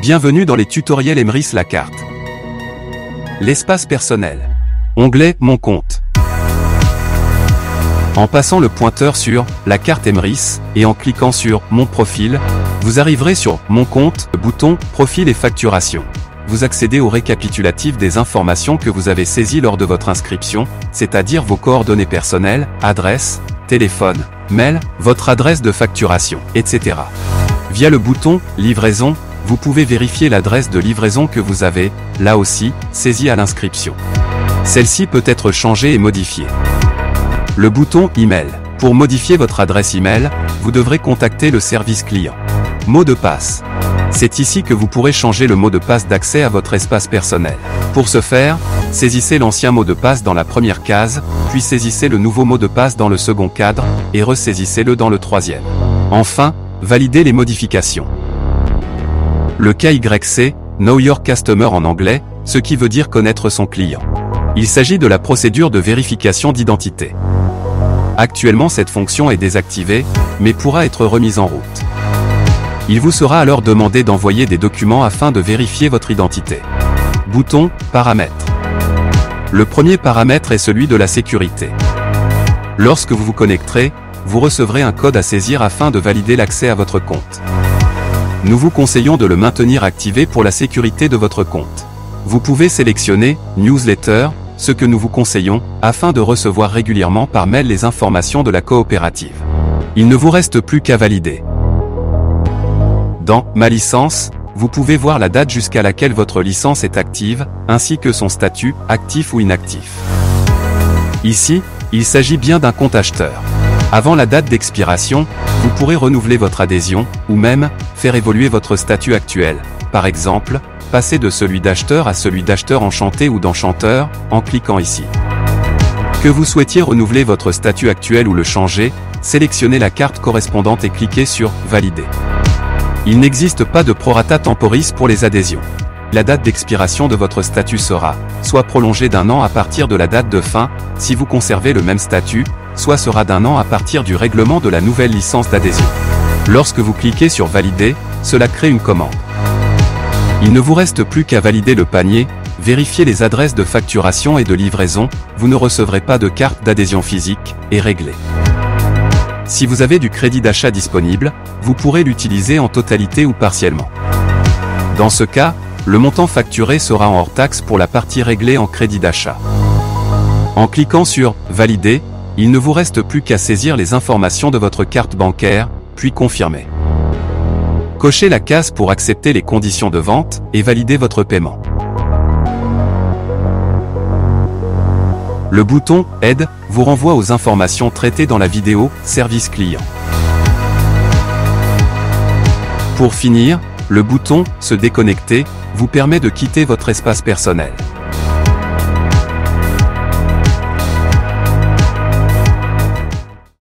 Bienvenue dans les tutoriels Emrys la carte. L'espace personnel. Onglet Mon compte. En passant le pointeur sur la carte Emrys et en cliquant sur Mon profil, vous arriverez sur Mon compte, bouton Profil et facturation. Vous accédez au récapitulatif des informations que vous avez saisies lors de votre inscription, c'est-à-dire vos coordonnées personnelles, adresse, téléphone, mail, votre adresse de facturation, etc. Via le bouton Livraison, vous pouvez vérifier l'adresse de livraison que vous avez, là aussi, saisie à l'inscription. Celle-ci peut être changée et modifiée. Le bouton Email. Pour modifier votre adresse email, vous devrez contacter le service client. Mot de passe. C'est ici que vous pourrez changer le mot de passe d'accès à votre espace personnel. Pour ce faire, saisissez l'ancien mot de passe dans la première case, puis saisissez le nouveau mot de passe dans le second cadre, et ressaisissez-le dans le troisième. Enfin, validez les modifications. Le KYC, Know Your Customer en anglais, ce qui veut dire connaître son client. Il s'agit de la procédure de vérification d'identité. Actuellement cette fonction est désactivée, mais pourra être remise en route. Il vous sera alors demandé d'envoyer des documents afin de vérifier votre identité. Bouton Paramètres. Le premier paramètre est celui de la sécurité. Lorsque vous vous connecterez, vous recevrez un code à saisir afin de valider l'accès à votre compte. Nous vous conseillons de le maintenir activé pour la sécurité de votre compte. Vous pouvez sélectionner Newsletter, ce que nous vous conseillons, afin de recevoir régulièrement par mail les informations de la coopérative. Il ne vous reste plus qu'à valider. Dans « Ma licence », vous pouvez voir la date jusqu'à laquelle votre licence est active, ainsi que son statut, actif ou inactif. Ici, il s'agit bien d'un compte acheteur. Avant la date d'expiration, vous pourrez renouveler votre adhésion, ou même, faire évoluer votre statut actuel. Par exemple, passer de celui d'acheteur à celui d'acheteur enchanté ou d'enchanteur, en cliquant ici. Que vous souhaitiez renouveler votre statut actuel ou le changer, sélectionnez la carte correspondante et cliquez sur « Valider ». Il n'existe pas de prorata temporis pour les adhésions. La date d'expiration de votre statut sera, soit prolongée d'1 an à partir de la date de fin, si vous conservez le même statut, soit sera d'1 an à partir du règlement de la nouvelle licence d'adhésion. Lorsque vous cliquez sur Valider, cela crée une commande. Il ne vous reste plus qu'à valider le panier, vérifier les adresses de facturation et de livraison, vous ne recevrez pas de carte d'adhésion physique, et régler. Si vous avez du crédit d'achat disponible, vous pourrez l'utiliser en totalité ou partiellement. Dans ce cas, le montant facturé sera en hors taxe pour la partie réglée en crédit d'achat. En cliquant sur « Valider », il ne vous reste plus qu'à saisir les informations de votre carte bancaire, puis confirmer. Cochez la case pour accepter les conditions de vente et valider votre paiement. Le bouton « Aide » vous renvoie aux informations traitées dans la vidéo « Service client ». Pour finir, le bouton « Se déconnecter » vous permet de quitter votre espace personnel.